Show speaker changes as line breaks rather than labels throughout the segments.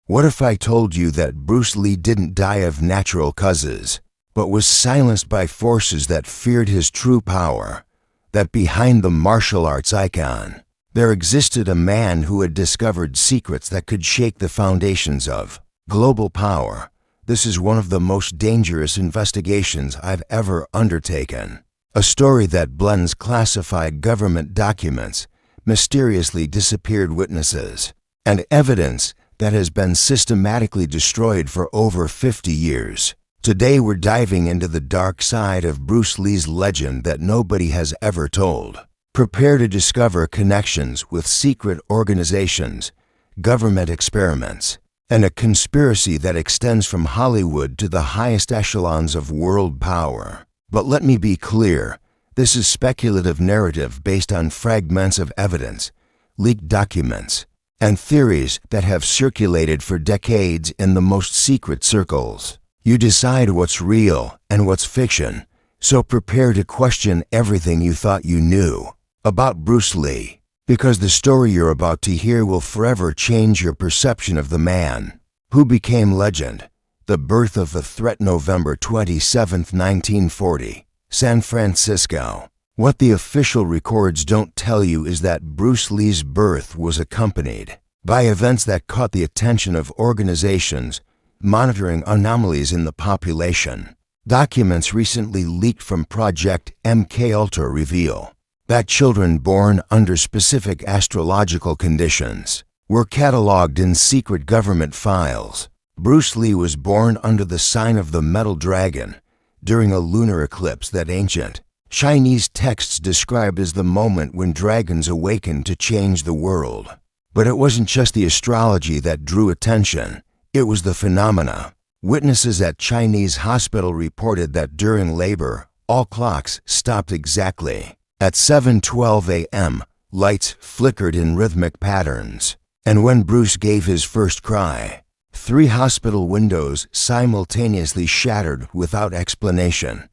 What if I told you that Bruce Lee didn't die of natural causes, but was silenced by forces that feared his true power? That behind the martial arts icon, there existed a man who had discovered secrets that could shake the foundations of global power. This is one of the most dangerous investigations I've ever undertaken. A story that blends classified government documents, mysteriously disappeared witnesses, and evidence that has been systematically destroyed for over 50 years. Today we're diving into the dark side of Bruce Lee's legend that nobody has ever told. Prepare to discover connections with secret organizations, government experiments, and a conspiracy that extends from Hollywood to the highest echelons of world power. But let me be clear, this is speculative narrative based on fragments of evidence, leaked documents, and theories that have circulated for decades in the most secret circles. You decide what's real and what's fiction, so prepare to question everything you thought you knew about Bruce Lee, because the story you're about to hear will forever change your perception of the man who became legend. The birth of the threat, November 27, 1940, San Francisco. What the official records don't tell you is that Bruce Lee's birth was accompanied by events that caught the attention of organizations monitoring anomalies in the population. Documents recently leaked from Project MKUltra reveal that children born under specific astrological conditions were cataloged in secret government files. Bruce Lee was born under the sign of the metal dragon during a lunar eclipse that ancient Chinese texts described as the moment when dragons awakened to change the world. But it wasn't just the astrology that drew attention. It was the phenomena. Witnesses at Chinese hospital reported that during labor, all clocks stopped exactly at 7:12 a.m. Lights flickered in rhythmic patterns. And when Bruce gave his first cry, 3 hospital windows simultaneously shattered without explanation.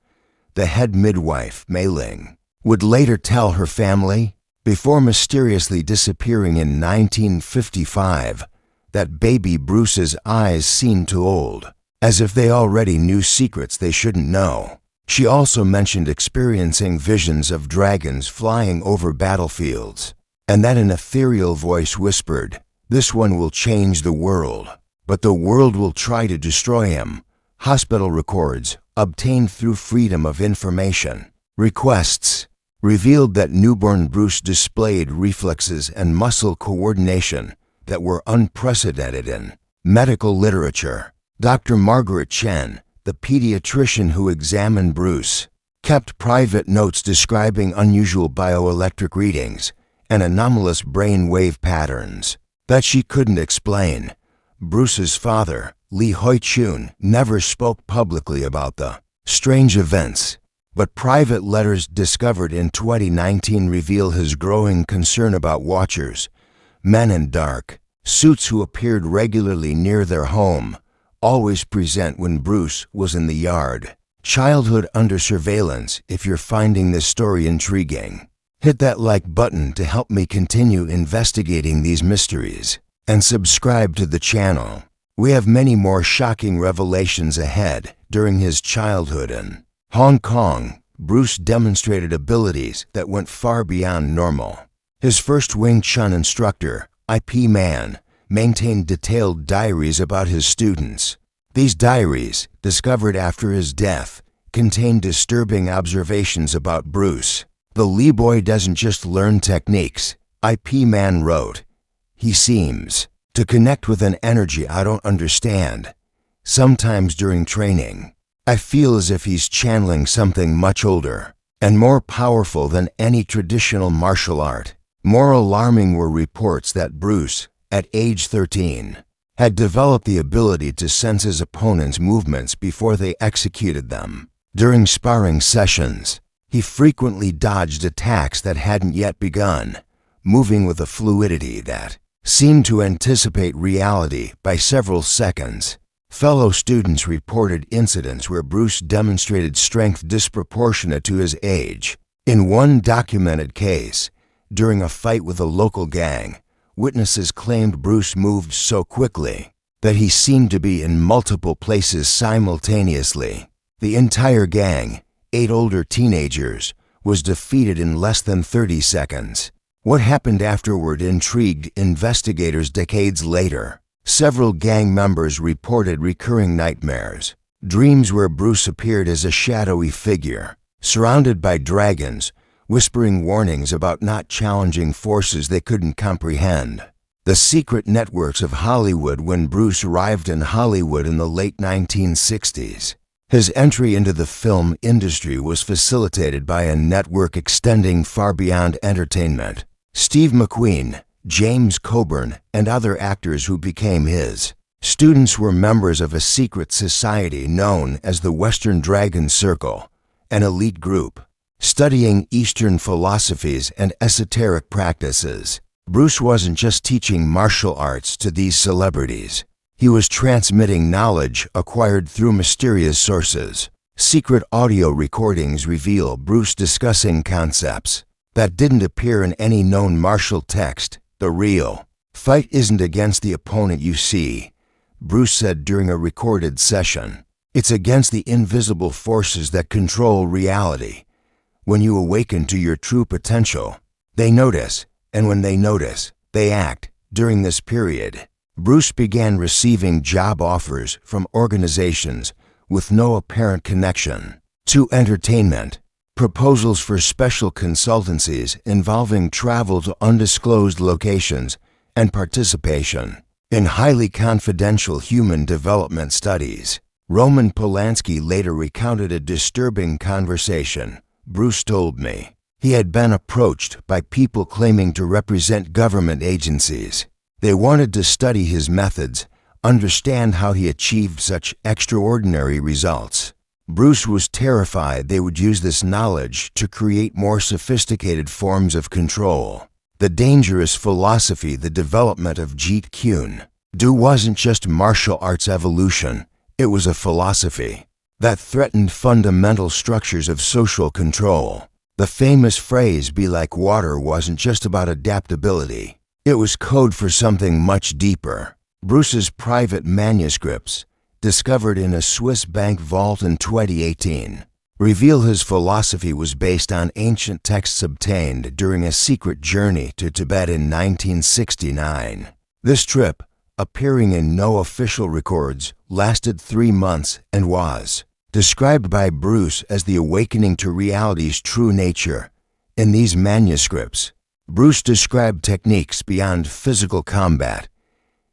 The head midwife, Mei Ling, would later tell her family, before mysteriously disappearing in 1955, that baby Bruce's eyes seemed too old, as if they already knew secrets they shouldn't know. She also mentioned experiencing visions of dragons flying over battlefields, and that an ethereal voice whispered, "This one will change the world, but the world will try to destroy him." Hospital records, obtained through Freedom of Information requests, revealed that newborn Bruce displayed reflexes and muscle coordination that were unprecedented in medical literature. Dr. Margaret Chen, the pediatrician who examined Bruce, kept private notes describing unusual bioelectric readings and anomalous brain wave patterns that she couldn't explain. Bruce's father, Lee Hoi-chun, never spoke publicly about the strange events, but private letters discovered in 2019 reveal his growing concern about watchers, men in dark suits who appeared regularly near their home, always present when Bruce was in the yard. Childhood under surveillance. If you're finding this story intriguing, hit that like button to help me continue investigating these mysteries, and subscribe to the channel. We have many more shocking revelations ahead. During his childhood in Hong Kong, Bruce demonstrated abilities that went far beyond normal. His first Wing Chun instructor, IP Man, maintained detailed diaries about his students. These diaries, discovered after his death, contained disturbing observations about Bruce. The Lee boy doesn't just learn techniques, IP Man wrote. He seems to connect with an energy I don't understand. Sometimes during training, I feel as if he's channeling something much older and more powerful than any traditional martial art. More alarming were reports that Bruce, at age 13, had developed the ability to sense his opponent's movements before they executed them. During sparring sessions, he frequently dodged attacks that hadn't yet begun, moving with a fluidity that seemed to anticipate reality by several seconds. Fellow students reported incidents where Bruce demonstrated strength disproportionate to his age. In one documented case, during a fight with a local gang, witnesses claimed Bruce moved so quickly that he seemed to be in multiple places simultaneously. The entire gang, 8 older teenagers, was defeated in less than 30 seconds. What happened afterward intrigued investigators decades later. Several gang members reported recurring nightmares, dreams where Bruce appeared as a shadowy figure, surrounded by dragons, whispering warnings about not challenging forces they couldn't comprehend. The secret networks of Hollywood. When Bruce arrived in Hollywood in the late 1960s, his entry into the film industry was facilitated by a network extending far beyond entertainment. Steve McQueen, James Coburn, and other actors who became his students were members of a secret society known as the Western Dragon Circle, an elite group studying Eastern philosophies and esoteric practices. Bruce wasn't just teaching martial arts to these celebrities. He was transmitting knowledge acquired through mysterious sources. Secret audio recordings reveal Bruce discussing concepts that didn't appear in any known martial text. The real fight isn't against the opponent you see, Bruce said during a recorded session. It's against the invisible forces that control reality. When you awaken to your true potential, they notice, and when they notice, they act. During this period, Bruce began receiving job offers from organizations with no apparent connection to entertainment, proposals for special consultancies involving travel to undisclosed locations and participation in highly confidential human development studies. Roman Polanski later recounted a disturbing conversation. Bruce told me he had been approached by people claiming to represent government agencies. They wanted to study his methods, understand how he achieved such extraordinary results. Bruce was terrified they would use this knowledge to create more sophisticated forms of control. The dangerous philosophy, the development of Jeet Kune Do wasn't just martial arts evolution, it was a philosophy that threatened fundamental structures of social control. The famous phrase, "be like water," wasn't just about adaptability. It was code for something much deeper. Bruce's private manuscripts, discovered in a Swiss bank vault in 2018, reveal his philosophy was based on ancient texts obtained during a secret journey to Tibet in 1969. This trip, appearing in no official records, lasted 3 months and was described by Bruce as the awakening to reality's true nature. In these manuscripts, Bruce described techniques beyond physical combat.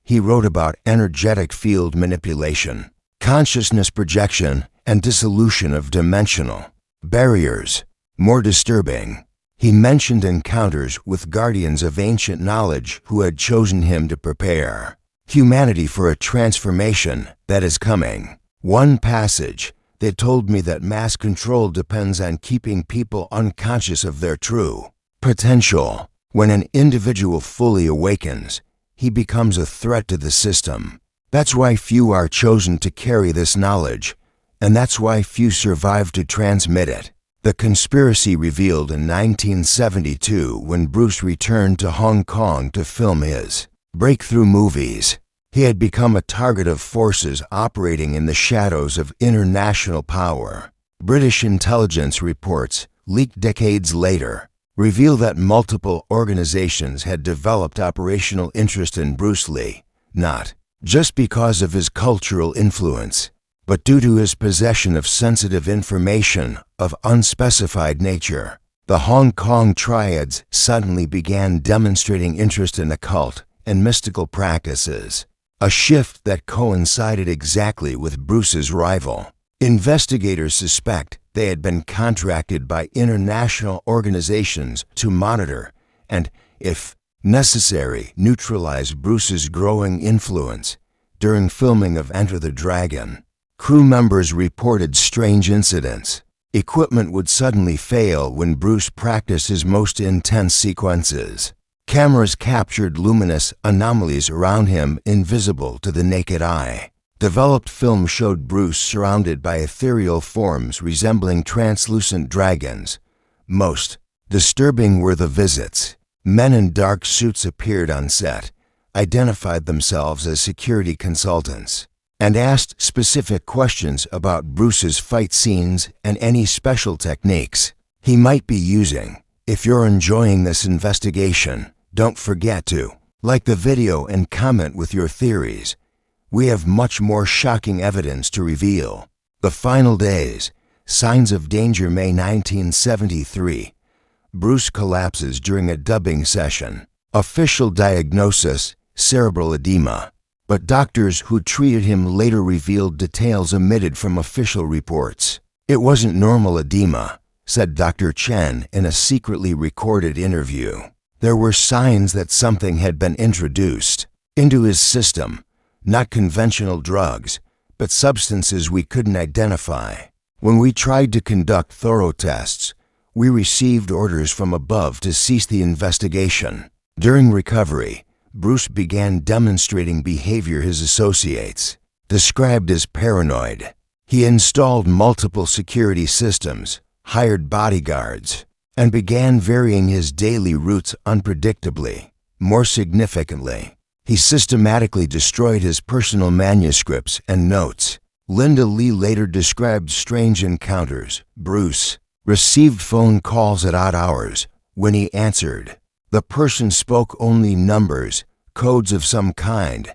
He wrote about energetic field manipulation, consciousness projection, and dissolution of dimensional barriers. More disturbing, he mentioned encounters with guardians of ancient knowledge who had chosen him to prepare humanity for a transformation that is coming. One passage, "They told me that mass control depends on keeping people unconscious of their true potential. When an individual fully awakens, he becomes a threat to the system. That's why few are chosen to carry this knowledge, and that's why few survive to transmit it." The conspiracy revealed in 1972 when Bruce returned to Hong Kong to film his breakthrough movies. He had become a target of forces operating in the shadows of international power. British intelligence reports, leaked decades later, reveal that multiple organizations had developed operational interest in Bruce Lee, not just because of his cultural influence, but due to his possession of sensitive information of unspecified nature. The Hong Kong triads suddenly began demonstrating interest in occult and mystical practices, a shift that coincided exactly with Bruce's arrival. Investigators suspect they had been contracted by international organizations to monitor and, if necessary, neutralize Bruce's growing influence. During filming of Enter the Dragon, crew members reported strange incidents. Equipment would suddenly fail when Bruce practiced his most intense sequences. Cameras captured luminous anomalies around him invisible to the naked eye. Developed film showed Bruce surrounded by ethereal forms resembling translucent dragons. Most disturbing were the visits. Men in dark suits appeared on set, identified themselves as security consultants, and asked specific questions about Bruce's fight scenes and any special techniques he might be using. If you're enjoying this investigation, don't forget to like the video and comment with your theories. We have much more shocking evidence to reveal. The Final Days, Signs of Danger, May 1973. Bruce collapses during a dubbing session. Official diagnosis, cerebral edema. But doctors who treated him later revealed details omitted from official reports. It wasn't normal edema, said Dr. Chen in a secretly recorded interview. There were signs that something had been introduced into his system, not conventional drugs, but substances we couldn't identify. When we tried to conduct thorough tests, we received orders from above to cease the investigation. During recovery, Bruce began demonstrating behavior his associates described as paranoid. He installed multiple security systems, hired bodyguards, and began varying his daily routes unpredictably. More significantly, he systematically destroyed his personal manuscripts and notes. Linda Lee later described strange encounters. Bruce received phone calls at odd hours. When he answered, the person spoke only numbers, codes of some kind.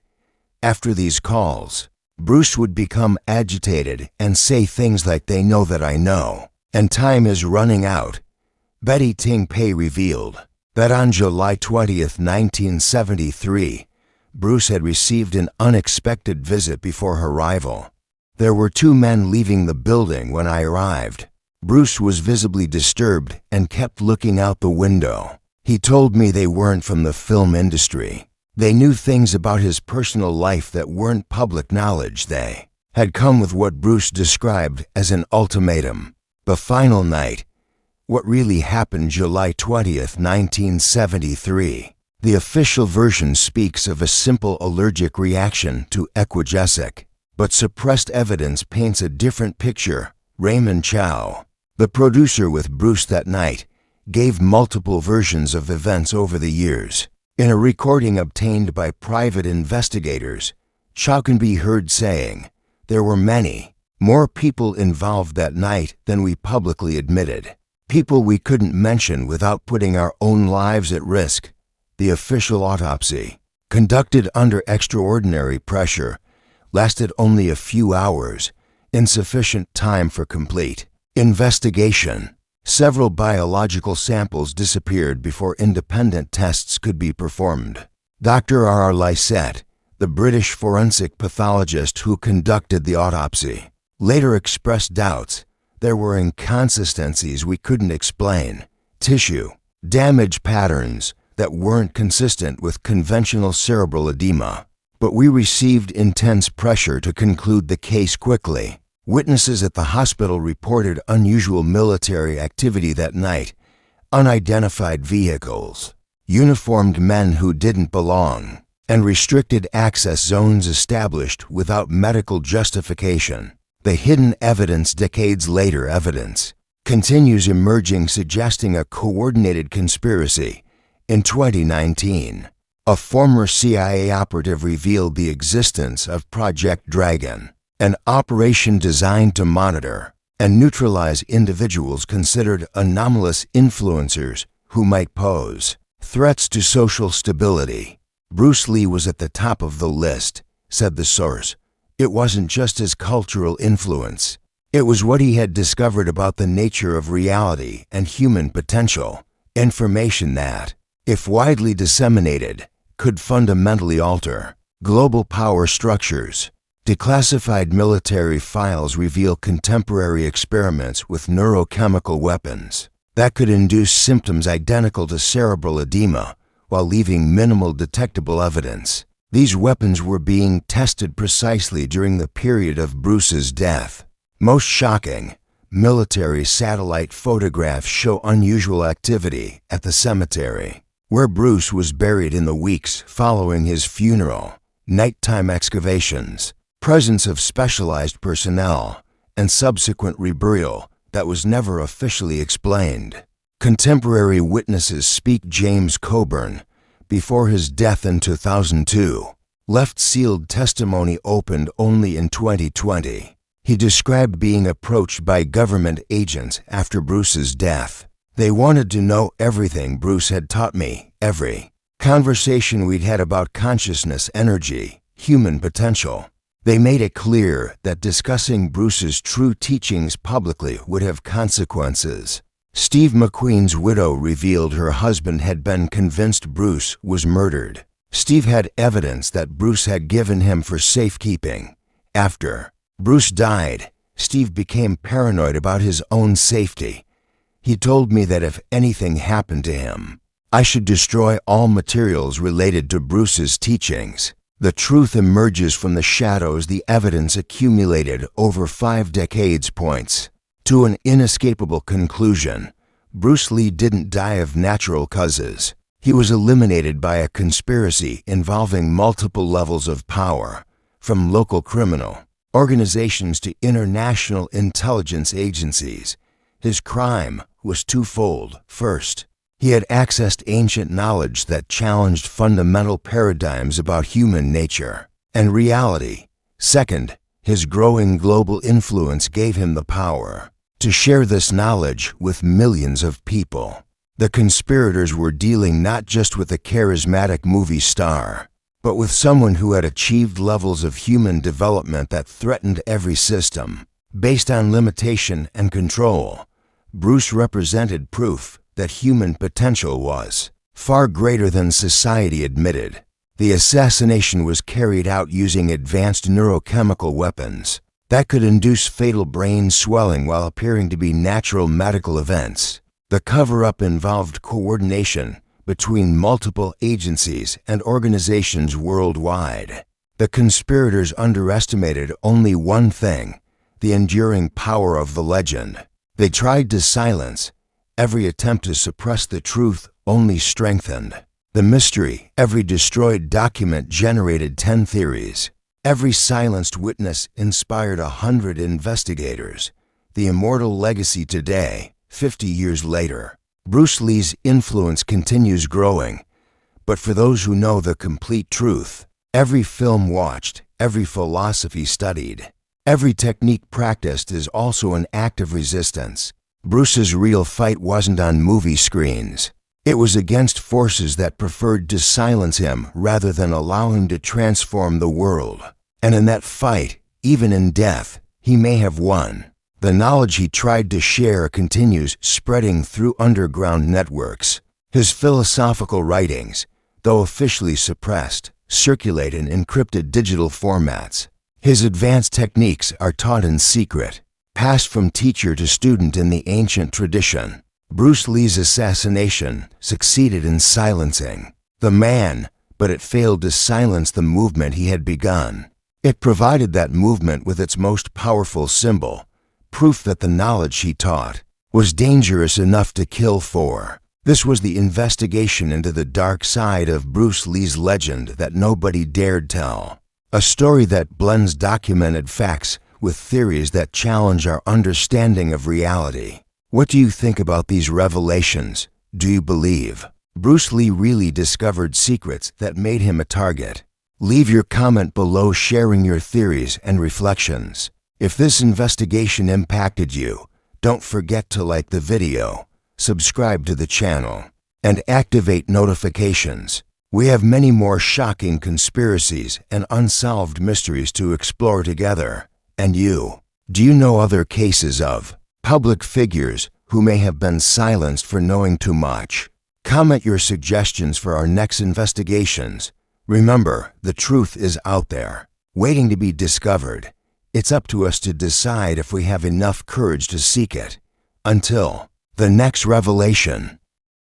After these calls, Bruce would become agitated and say things like, "They know that I know, and time is running out." Betty Ting Pei revealed that on July 20th, 1973, Bruce had received an unexpected visit before her arrival. There were two men leaving the building when I arrived. Bruce was visibly disturbed and kept looking out the window. He told me they weren't from the film industry. They knew things about his personal life that weren't public knowledge. They had come with what Bruce described as an ultimatum. The final night. What really happened July 20th, 1973. The official version speaks of a simple allergic reaction to Equigesic, but suppressed evidence paints a different picture. Raymond Chow, the producer with Bruce that night, gave multiple versions of events over the years. In a recording obtained by private investigators, Chow can be heard saying, "There were many more people involved that night than we publicly admitted. People we couldn't mention without putting our own lives at risk." The official autopsy, conducted under extraordinary pressure, lasted only a few hours, insufficient time for complete investigation. Several biological samples disappeared before independent tests could be performed. Dr. R. R. Lysette, the British forensic pathologist who conducted the autopsy, later expressed doubts. There were inconsistencies we couldn't explain, tissue damage patterns that weren't consistent with conventional cerebral edema. But we received intense pressure to conclude the case quickly. Witnesses at the hospital reported unusual military activity that night, unidentified vehicles, uniformed men who didn't belong, and restricted access zones established without medical justification. The hidden evidence decades later evidence continues emerging, suggesting a coordinated conspiracy. In 2019, a former CIA operative revealed the existence of Project Dragon, an operation designed to monitor and neutralize individuals considered anomalous influencers who might pose threats to social stability. Bruce Lee was at the top of the list, said the source. It wasn't just his cultural influence. It was what he had discovered about the nature of reality and human potential, information that, if widely disseminated, could fundamentally alter global power structures. Declassified military files reveal contemporary experiments with neurochemical weapons that could induce symptoms identical to cerebral edema while leaving minimal detectable evidence. These weapons were being tested precisely during the period of Bruce's death. Most shocking, military satellite photographs show unusual activity at the cemetery where Bruce was buried in the weeks following his funeral. Nighttime excavations, presence of specialized personnel, and subsequent reburial that was never officially explained. Contemporary witnesses speak. James Coburn, before his death in 2002, left sealed testimony opened only in 2020. He described being approached by government agents after Bruce's death. They wanted to know everything Bruce had taught me, every conversation we'd had about consciousness, energy, human potential. They made it clear that discussing Bruce's true teachings publicly would have consequences. Steve McQueen's widow revealed her husband had been convinced Bruce was murdered. Steve had evidence that Bruce had given him for safekeeping. After Bruce died, Steve became paranoid about his own safety. He told me that if anything happened to him, I should destroy all materials related to Bruce's teachings. The truth emerges from the shadows. The evidence accumulated over 5 decades points to an inescapable conclusion. Bruce Lee didn't die of natural causes. He was eliminated by a conspiracy involving multiple levels of power, from local criminal organizations to international intelligence agencies. His crime was twofold. First, he had accessed ancient knowledge that challenged fundamental paradigms about human nature and reality. Second, his growing global influence gave him the power to share this knowledge with millions of people. The conspirators were dealing not just with a charismatic movie star, but with someone who had achieved levels of human development that threatened every system. Based on limitation and control, Bruce represented proof that human potential was far greater than society admitted. The assassination was carried out using advanced neurochemical weapons that could induce fatal brain swelling while appearing to be natural medical events. The cover-up involved coordination between multiple agencies and organizations worldwide. The conspirators underestimated only one thing: the enduring power of the legend. They tried to silence. Every attempt to suppress the truth only strengthened the mystery. Every destroyed document generated 10 theories. Every silenced witness inspired 100 investigators. The immortal legacy today, 50 years later. Bruce Lee's influence continues growing, but for those who know the complete truth, every film watched, every philosophy studied, every technique practiced is also an act of resistance. Bruce's real fight wasn't on movie screens. It was against forces that preferred to silence him rather than allow him to transform the world. And in that fight, even in death, he may have won. The knowledge he tried to share continues spreading through underground networks. His philosophical writings, though officially suppressed, circulate in encrypted digital formats. His advanced techniques are taught in secret, passed from teacher to student in the ancient tradition. Bruce Lee's assassination succeeded in silencing the man, but it failed to silence the movement he had begun. It provided that movement with its most powerful symbol, proof that the knowledge he taught was dangerous enough to kill for. This was the investigation into the dark side of Bruce Lee's legend that nobody dared tell. A story that blends documented facts with theories that challenge our understanding of reality. What do you think about these revelations? Do you believe Bruce Lee really discovered secrets that made him a target? Leave your comment below sharing your theories and reflections. If this investigation impacted you, don't forget to like the video, subscribe to the channel, and activate notifications. We have many more shocking conspiracies and unsolved mysteries to explore together. And you? Do you know other cases of public figures who may have been silenced for knowing too much? Comment your suggestions for our next investigations. Remember, the truth is out there, waiting to be discovered. It's up to us to decide if we have enough courage to seek it. Until the next revelation.